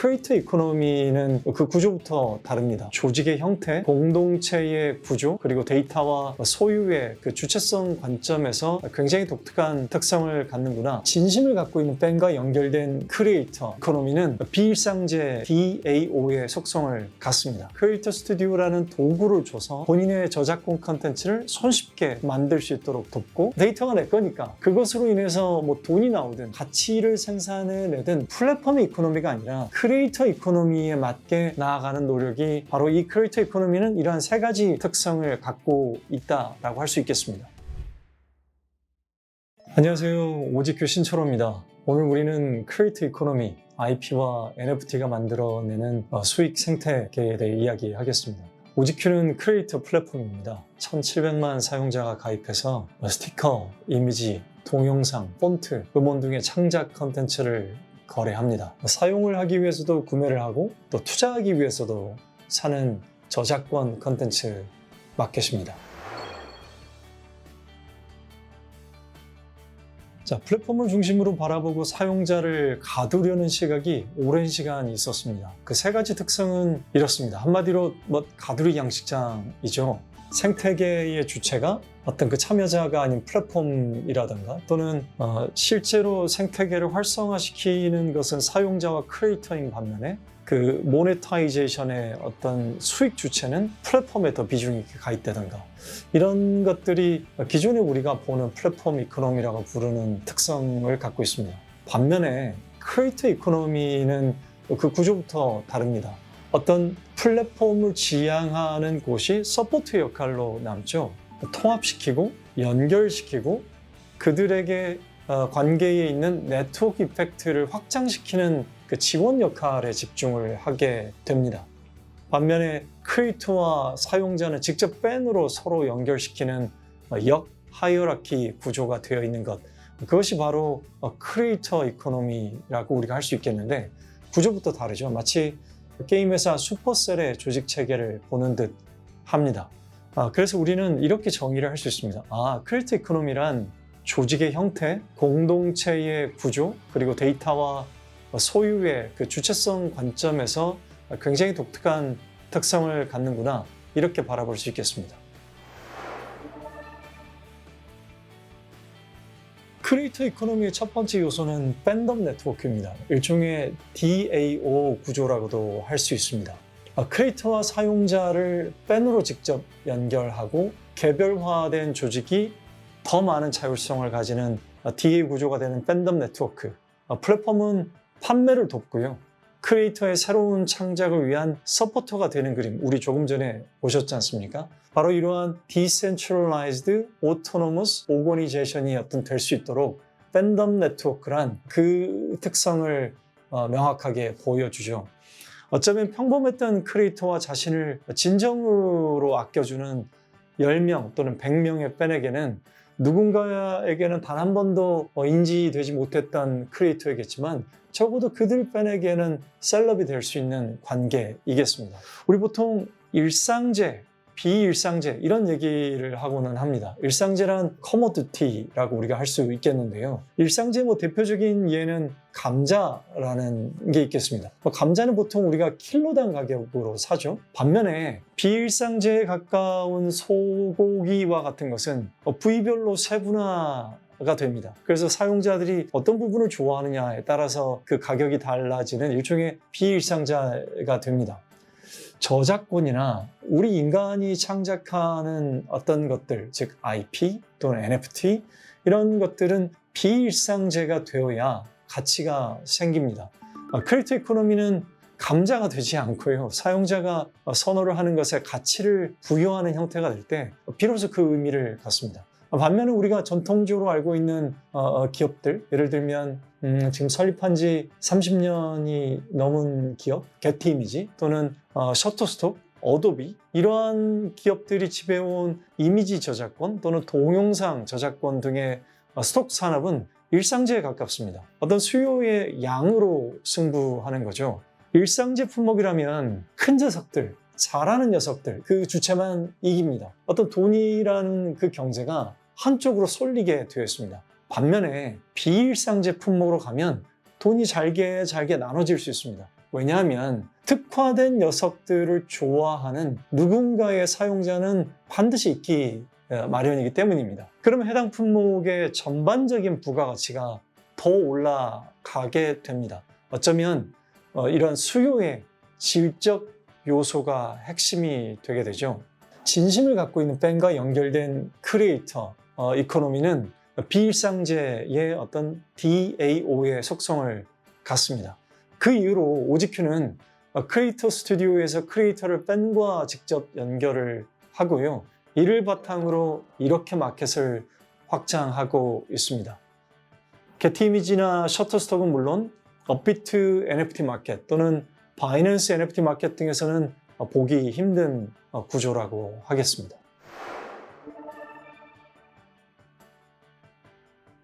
크리에이터 이코노미는 그 구조부터 다릅니다. 조직의 형태, 공동체의 구조, 그리고 데이터와 소유의 그 주체성 관점에서 굉장히 독특한 특성을 갖는구나. 진심을 갖고 있는 팬과 연결된 크리에이터 이코노미는 비일상제 DAO의 속성을 갖습니다. 크리에이터 스튜디오라는 도구를 줘서 본인의 저작권 컨텐츠를 손쉽게 만들 수 있도록 돕고, 데이터가 내 거니까 그것으로 인해서 뭐 돈이 나오든 가치를 생산해내든 플랫폼 이코노미가 아니라 크리에이터 이코노미에 맞게 나아가는 노력이, 바로 이 크리에이터 이코노미는 이러한 세 가지 특성을 갖고 있다라고 할 수 있겠습니다. 안녕하세요, 오지큐 신철호입니다. 오늘 우리는 크리에이터 이코노미, IP와 NFT가 만들어내는 수익 생태계에 대해 이야기하겠습니다. 오지큐는 크리에이터 플랫폼입니다. 1,700만 사용자가 가입해서 스티커, 이미지, 동영상, 폰트, 음원 등의 창작 컨텐츠를 거래합니다. 사용을 하기 위해서도 구매를 하고, 또 투자하기 위해서도 사는 저작권 컨텐츠 마켓입니다. 자, 플랫폼을 중심으로 바라보고 사용자를 가두려는 시각이 오랜 시간 있었습니다. 그 세 가지 특성은 이렇습니다. 한마디로 가두리 양식장이죠. 생태계의 주체가 어떤 그 참여자가 아닌 플랫폼이라든가, 또는 실제로 생태계를 활성화시키는 것은 사용자와 크리에이터인 반면에 그 모네타이제이션의 어떤 수익 주체는 플랫폼에 더 비중이 있게 가입되던가, 이런 것들이 기존에 우리가 보는 플랫폼 이코노미라고 부르는 특성을 갖고 있습니다. 반면에 크리에이터 이코노미는 그 구조부터 다릅니다. 어떤 플랫폼을 지향하는 곳이 서포트 역할로 남죠. 통합시키고 연결시키고 그들에게 관계에 있는 네트워크 이펙트를 확장시키는 그 지원 역할에 집중을 하게 됩니다. 반면에 크리에이터와 사용자는 직접 팬으로 서로 연결시키는 역 하이어라키 구조가 되어 있는 것, 그것이 바로 크리에이터 이코노미라고 우리가 할 수 있겠는데, 구조부터 다르죠. 마치 게임 회사 슈퍼셀의 조직 체계를 보는 듯 합니다. 그래서 우리는 이렇게 정의를 할 수 있습니다. 크리에이터 이코노미란 조직의 형태, 공동체의 구조, 그리고 데이터와 소유의 그 주체성 관점에서 굉장히 독특한 특성을 갖는구나, 이렇게 바라볼 수 있겠습니다. 크리에이터 이코노미의 첫 번째 요소는 팬덤 네트워크입니다. 일종의 DAO 구조라고도 할 수 있습니다. 크리에이터와 사용자를 팬으로 직접 연결하고 개별화된 조직이 더 많은 자율성을 가지는 DAO 구조가 되는 팬덤 네트워크. 플랫폼은 판매를 돕고요. 크리에이터의 새로운 창작을 위한 서포터가 되는 그림, 우리 조금 전에 보셨지 않습니까? 바로 이러한 Decentralized Autonomous Organization이 될 수 있도록 팬덤 네트워크란 그 특성을 명확하게 보여주죠. 어쩌면 평범했던 크리에이터와 자신을 진정으로 아껴주는 10명 또는 100명의 팬에게는, 누군가에게는 단 한 번도 인지되지 못했던 크리에이터이겠지만 적어도 그들 팬에게는 셀럽이 될 수 있는 관계이겠습니다. 우리 보통 일상제, 비일상제 이런 얘기를 하고는 합니다. 일상제란 커머디티라고 우리가 할 수 있겠는데요. 일상제 대표적인 예는 감자라는 게 있겠습니다. 감자는 보통 우리가 킬로당 가격으로 사죠. 반면에 비일상제에 가까운 소고기와 같은 것은 부위별로 세분화가 됩니다. 그래서 사용자들이 어떤 부분을 좋아하느냐에 따라서 그 가격이 달라지는 일종의 비일상자가 됩니다. 저작권이나 우리 인간이 창작하는 어떤 것들, 즉 IP 또는 NFT, 이런 것들은 비일상제가 되어야 가치가 생깁니다. 크리에이터 이코노미는 감자가 되지 않고요. 사용자가 선호를 하는 것에 가치를 부여하는 형태가 될 때 비로소 그 의미를 갖습니다. 반면에 우리가 전통적으로 알고 있는 기업들, 예를 들면 지금 설립한 지 30년이 넘은 기업, 게티 이미지 또는 셔터스톡, 어도비, 이러한 기업들이 지배해온 이미지 저작권 또는 동영상 저작권 등의 스톡 산업은 일상제에 가깝습니다. 어떤 수요의 양으로 승부하는 거죠. 일상제 품목이라면 큰 녀석들, 잘하는 녀석들, 그 주체만 이깁니다. 어떤 돈이라는 그 경제가 한쪽으로 쏠리게 되어 있습니다. 반면에 비일상제 품목으로 가면 돈이 잘게 나눠질 수 있습니다. 왜냐하면 특화된 녀석들을 좋아하는 누군가의 사용자는 반드시 있기 마련이기 때문입니다. 그러면 해당 품목의 전반적인 부가가치가 더 올라가게 됩니다. 어쩌면 이런 수요의 질적 요소가 핵심이 되게 되죠. 진심을 갖고 있는 팬과 연결된 크리에이터 이코노미는 비일상제의 어떤 DAO의 속성을 갖습니다. 그 이후로 OGQ는 크리에이터 스튜디오에서 크리에이터를 팬과 직접 연결을 하고요. 이를 바탕으로 이렇게 마켓을 확장하고 있습니다. 게티 이미지나 셔터스톡은 물론 업비트 NFT 마켓 또는 바이낸스 NFT 마켓 등에서는 보기 힘든 구조라고 하겠습니다.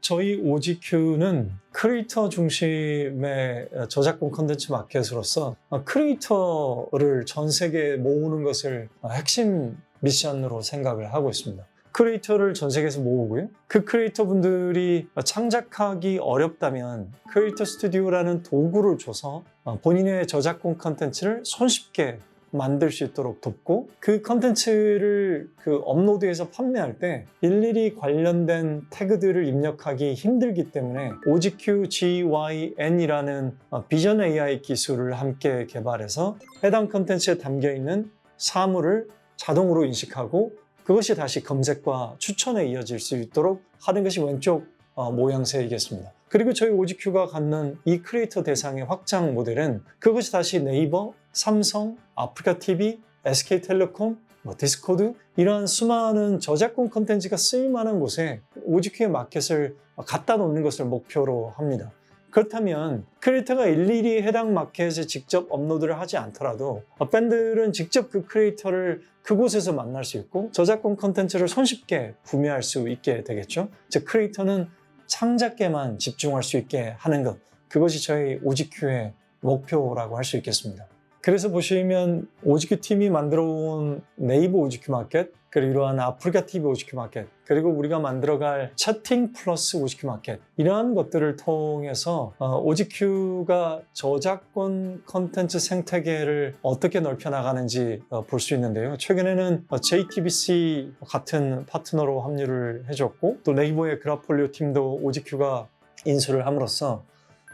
저희 OGQ는 크리에이터 중심의 저작권 콘텐츠 마켓으로서 크리에이터를 전 세계에 모으는 것을 핵심 미션으로 생각을 하고 있습니다. 크리에이터를 전 세계에서 모으고요. 그 크리에이터 분들이 창작하기 어렵다면 크리에이터 스튜디오라는 도구를 줘서 본인의 저작권 콘텐츠를 손쉽게 만들 수 있도록 돕고 그 컨텐츠를 업로드해서 판매할 때 일일이 관련된 태그들을 입력하기 힘들기 때문에 OGQ-GYN이라는 비전 AI 기술을 함께 개발해서 해당 컨텐츠에 담겨있는 사물을 자동으로 인식하고 그것이 다시 검색과 추천에 이어질 수 있도록 하는 것이 왼쪽 모양새이겠습니다. 그리고 저희 OGQ가 갖는 이 크리에이터 대상의 확장 모델은 그것이 다시 네이버, 삼성, 아프리카TV, SK텔레콤, 디스코드 이러한 수많은 저작권 콘텐츠가 쓰일만한 곳에 OGQ의 마켓을 갖다 놓는 것을 목표로 합니다. 그렇다면 크리에이터가 일일이 해당 마켓에 직접 업로드를 하지 않더라도 팬들은 직접 그 크리에이터를 그곳에서 만날 수 있고 저작권 콘텐츠를 손쉽게 구매할 수 있게 되겠죠. 즉 크리에이터는 창작에만 집중할 수 있게 하는 것, 그것이 저희 OGQ의 목표라고 할 수 있겠습니다. 그래서 보시면 OGQ 팀이 만들어 온 네이버 OGQ 마켓, 그리고 이러한 아프리카 TV OGQ 마켓, 그리고 우리가 만들어갈 채팅 플러스 OGQ 마켓, 이러한 것들을 통해서 OGQ가 저작권 콘텐츠 생태계를 어떻게 넓혀나가는지 볼 수 있는데요. 최근에는 JTBC 같은 파트너로 합류를 해줬고 또 네이버의 그라폴리오 팀도 OGQ가 인수를 함으로써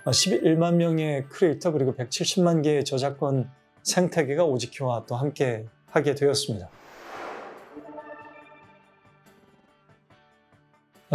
11만 명의 크리에이터 그리고 170만 개의 저작권 생태계가 OGQ와 또 함께 하게 되었습니다.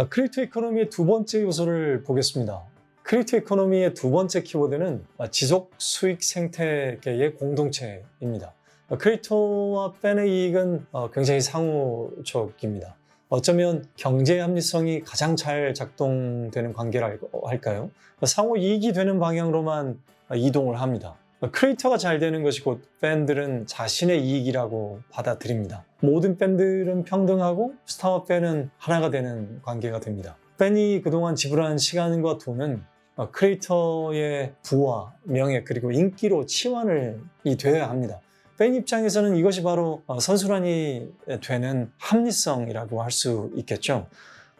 크리에이터 이코노미의 두 번째 요소를 보겠습니다. 크리에이터 이코노미의 두 번째 키워드는 지속 수익 생태계의 공동체입니다. 크리에이터와 팬의 이익은 굉장히 상호적입니다. 어쩌면 경제 합리성이 가장 잘 작동되는 관계라고 할까요? 상호 이익이 되는 방향으로만 이동을 합니다. 크리에이터가 잘 되는 것이 곧 팬들은 자신의 이익이라고 받아들입니다. 모든 팬들은 평등하고 스타와 팬은 하나가 되는 관계가 됩니다. 팬이 그동안 지불한 시간과 돈은 크리에이터의 부와 명예 그리고 인기로 치환이 되어야 합니다. 팬 입장에서는 이것이 바로 선순환이 되는 합리성이라고 할 수 있겠죠.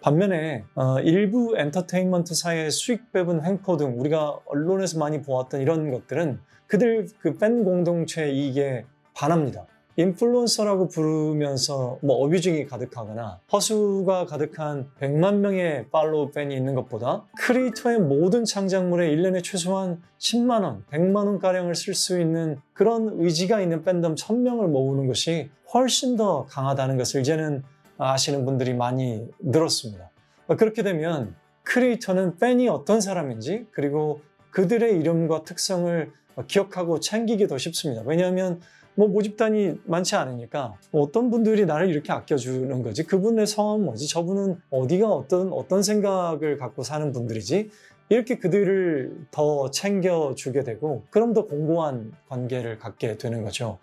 반면에 일부 엔터테인먼트사의 수익 배분 횡포 등 우리가 언론에서 많이 보았던 이런 것들은 그들 그 팬 공동체 이익에 반합니다. 인플루언서라고 부르면서 어뷰징이 가득하거나 허수가 가득한 100만 명의 팔로우 팬이 있는 것보다 크리에이터의 모든 창작물에 1년에 최소한 10만 원, 100만 원가량을 쓸 수 있는 그런 의지가 있는 팬덤 1000명을 모으는 것이 훨씬 더 강하다는 것을 이제는 아시는 분들이 많이 늘었습니다. 그렇게 되면 크리에이터는 팬이 어떤 사람인지 그리고 그들의 이름과 특성을 기억하고 챙기기 더 쉽습니다. 왜냐하면 모집단이 많지 않으니까 어떤 분들이 나를 이렇게 아껴주는 거지, 그분의 성함은 뭐지, 저분은 어디가 어떤 생각을 갖고 사는 분들이지, 이렇게 그들을 더 챙겨주게 되고 그럼 더 공고한 관계를 갖게 되는 거죠.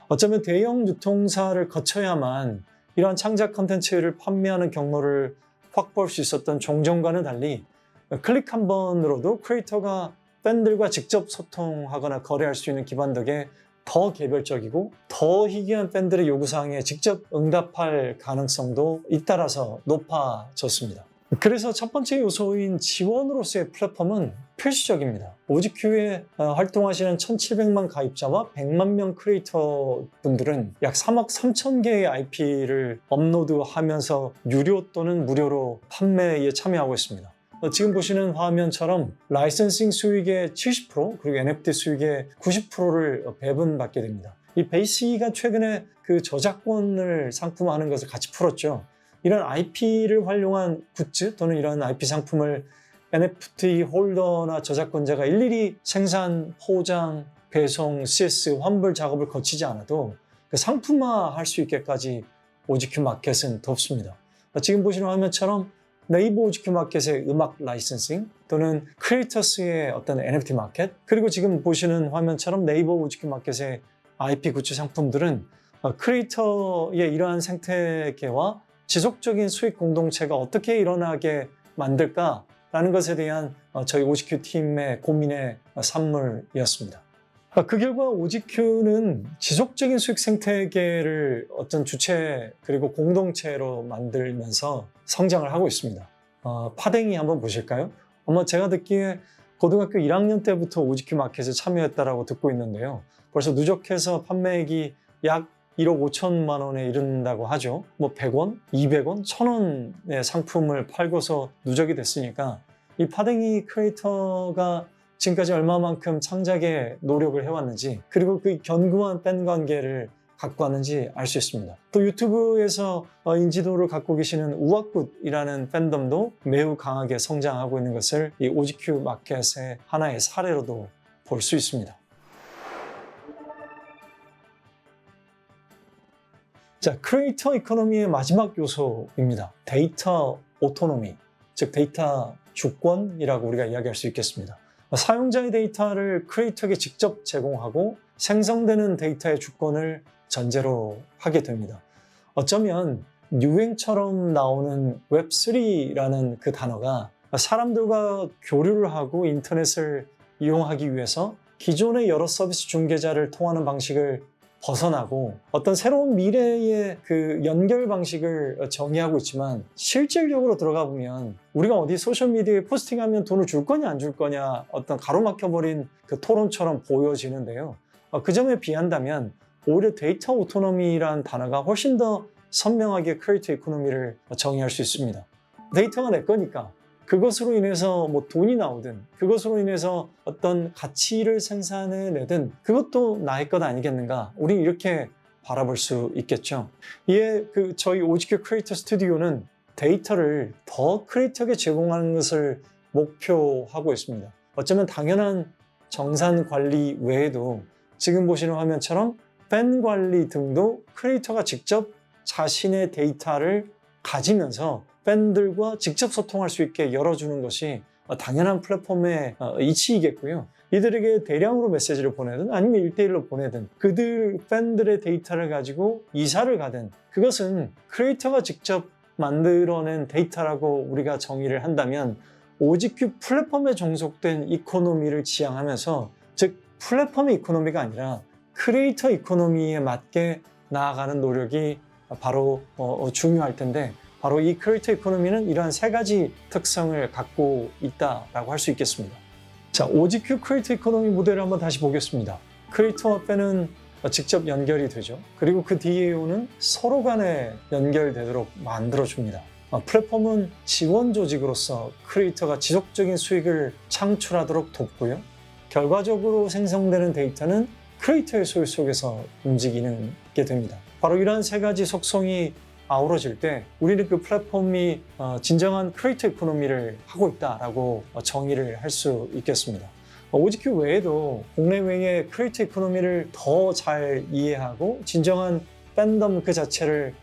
어쩌면 대형 유통사를 거쳐야만 이러한 창작 컨텐츠를 판매하는 경로를 확보할 수 있었던 종전과는 달리 클릭 한 번으로도 크리에이터가 팬들과 직접 소통하거나 거래할 수 있는 기반 덕에 더 개별적이고 더 희귀한 팬들의 요구사항에 직접 응답할 가능성도 잇따라서 높아졌습니다. 그래서 첫 번째 요소인 지원으로서의 플랫폼은 필수적입니다. 오지큐에 활동하시는 1,700만 가입자와 100만 명 크리에이터 분들은 약 3억 3천 개의 IP를 업로드하면서 유료 또는 무료로 판매에 참여하고 있습니다. 지금 보시는 화면처럼 라이선싱 수익의 70% 그리고 NFT 수익의 90%를 배분받게 됩니다. 이 베이시가 최근에 그 저작권을 상품화하는 것을 같이 풀었죠. 이런 IP를 활용한 굿즈 또는 이런 IP 상품을 NFT 홀더나 저작권자가 일일이 생산, 포장, 배송, CS, 환불 작업을 거치지 않아도 그 상품화할 수 있게까지 오지큐 마켓은 돕습니다. 지금 보시는 화면처럼 네이버 오지큐 마켓의 음악 라이선싱 또는 크리에이터스의 어떤 NFT 마켓, 그리고 지금 보시는 화면처럼 네이버 오지큐 마켓의 IP 굿즈 상품들은 크리에이터의 이러한 생태계와 지속적인 수익 공동체가 어떻게 일어나게 만들까라는 것에 대한 저희 오지큐 팀의 고민의 산물이었습니다. 그 결과 오지큐는 지속적인 수익 생태계를 어떤 주체 그리고 공동체로 만들면서 성장을 하고 있습니다. 파댕이 한번 보실까요? 아마 제가 듣기에 고등학교 1학년 때부터 오지큐 마켓에 참여했다라고 듣고 있는데요. 벌써 누적해서 판매액이 약 1억 5천만 원에 이른다고 하죠. 뭐 100원, 200원, 1000원의 상품을 팔고서 누적이 됐으니까 이 파댕이 크리에이터가 지금까지 얼마만큼 창작에 노력을 해왔는지, 그리고 그 견고한 팬 관계를 갖고 왔는지 알 수 있습니다. 또 유튜브에서 인지도를 갖고 계시는 우악굿이라는 팬덤도 매우 강하게 성장하고 있는 것을 이 오지큐 마켓의 하나의 사례로도 볼 수 있습니다. 자, 크리에이터 이코노미의 마지막 요소입니다. 데이터 오토노미, 즉 데이터 주권이라고 우리가 이야기할 수 있겠습니다. 사용자의 데이터를 크리에이터에게 직접 제공하고 생성되는 데이터의 주권을 전제로 하게 됩니다. 어쩌면 유행처럼 나오는 웹3라는 그 단어가 사람들과 교류를 하고 인터넷을 이용하기 위해서 기존의 여러 서비스 중개자를 통하는 방식을 벗어나고 어떤 새로운 미래의 그 연결 방식을 정의하고 있지만, 실질적으로 들어가 보면 우리가 어디 소셜미디어에 포스팅하면 돈을 줄 거냐 안 줄 거냐 어떤 가로막혀버린 그 토론처럼 보여지는데요. 그 점에 비한다면 오히려 데이터 오토노미라는 단어가 훨씬 더 선명하게 크리에이터 이코노미를 정의할 수 있습니다. 데이터가 내 거니까 그것으로 인해서 뭐 돈이 나오든 그것으로 인해서 어떤 가치를 생산해내든 그것도 나의 것 아니겠는가, 우리 이렇게 바라볼 수 있겠죠. 이에 저희 오지큐 크리에이터 스튜디오는 데이터를 더 크리에이터에게 제공하는 것을 목표하고 있습니다. 어쩌면 당연한 정산 관리 외에도 지금 보시는 화면처럼 팬 관리 등도 크리에이터가 직접 자신의 데이터를 가지면서 팬들과 직접 소통할 수 있게 열어주는 것이 당연한 플랫폼의 이치이겠고요. 이들에게 대량으로 메시지를 보내든 아니면 1대1로 보내든 그들 팬들의 데이터를 가지고 이사를 가든 그것은 크리에이터가 직접 만들어낸 데이터라고 우리가 정의를 한다면 오지큐 플랫폼에 종속된 이코노미를 지향하면서, 즉 플랫폼의 이코노미가 아니라 크리에이터 이코노미에 맞게 나아가는 노력이 바로 중요할 텐데, 바로 이 크리에이터 이코노미는 이러한 세 가지 특성을 갖고 있다라고 할 수 있겠습니다. 자, 오지큐 크리에이터 이코노미 모델을 한번 다시 보겠습니다. 크리에이터와 팬은 직접 연결이 되죠. 그리고 그 DAO는 서로 간에 연결되도록 만들어줍니다. 플랫폼은 지원 조직으로서 크리에이터가 지속적인 수익을 창출하도록 돕고요. 결과적으로 생성되는 데이터는 크리에이터의 소유 속에서 움직이게 됩니다. 바로 이러한 세 가지 속성이 아우러질 때 우리는 그 플랫폼이 진정한 크리에이터 이코노미를 하고 있다라고 정의를 할 수 있겠습니다. 오지큐 외에도 국내외의 크리에이터 이코노미를 더 잘 이해하고 진정한 팬덤 그 자체를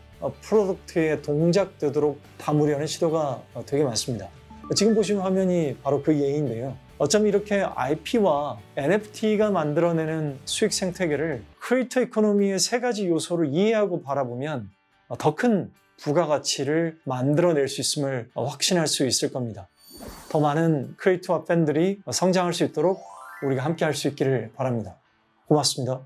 프로덕트에 동작되도록 담으려는 시도가 되게 많습니다. 지금 보시는 화면이 바로 그 예인데요. 어쩌면 이렇게 IP와 NFT가 만들어내는 수익 생태계를 크리에이터 이코노미의 세 가지 요소를 이해하고 바라보면 더 큰 부가가치를 만들어낼 수 있음을 확신할 수 있을 겁니다. 더 많은 크리에이터와 팬들이 성장할 수 있도록 우리가 함께 할 수 있기를 바랍니다. 고맙습니다.